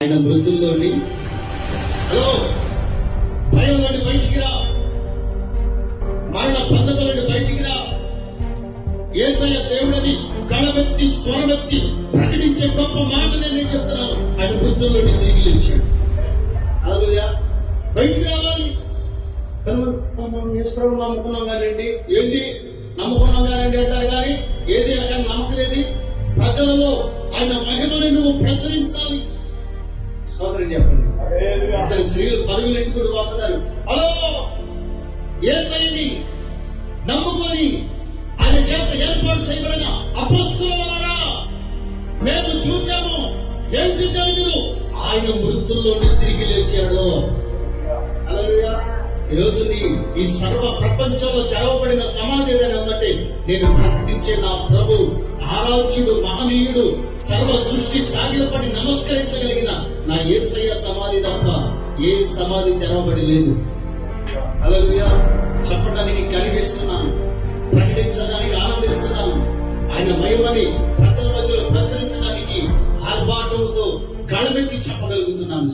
ఆయన మృతుల్లోని హలో భయంలోని బయటికి రా, మరణ బంధకులని బయటికి రా, యేసయ్య దేవుడని కళవెత్తి స్వరమెత్తి ప్రకటించే గొప్ప మాటనే నేను చెప్తున్నాను. ఆయన మృతుల్లోని తిరిగి లేచాడు. హల్లెలూయా. బయటికి రావాలి. మనం యేసుప్రభువు నమ్ముకున్నాం కానండి, ఏంటి నమ్ముకున్నాం కానండి అంటారు కానీ ఏది అక్కడ నమ్మకం లేదు. ప్రజలలో ఆయన మహిమని నువ్వు ప్రచురించాలి. సోదరుని చెప్పండి. ఇద్దరు స్త్రీలు పరుగులెట్టి కూడా పోతున్నారు. హలో యేసయ్యని నమ్ముకొని ఆయన చేత ఏర్పాటు చేయబడిన అపోస్తలులారా మేము చూచాము. ఏం చూచాము మీరు? ఆయన మృతుల్లోని తిరిగి లేచాడు. హల్లెలూయా. ఈ రోజు ఈ సర్వ ప్రపంచంలో తెరవబడిన సమాధి ఏదైనా ఉందంటే నేను ప్రకటించే నా ప్రభు ఆరాధ్యుడు, మహనీయుడు, సర్వ సృష్టి సాగిలపడి నమస్కరించగలిగిన నా యేసయ్య సమాధి తప్ప ఏ సమాధి తెరవబడి లేదు. హల్లెలూయా. చెప్పడానికి కనిపిస్తున్నాను, ప్రకటించడానికి ఆనందిస్తున్నాను. ఆయన మహిమని ప్రజల మధ్యలో ప్రచురించడానికి ఆర్భాటంతో గళమెత్తి చెప్పగలుగుతున్నాను.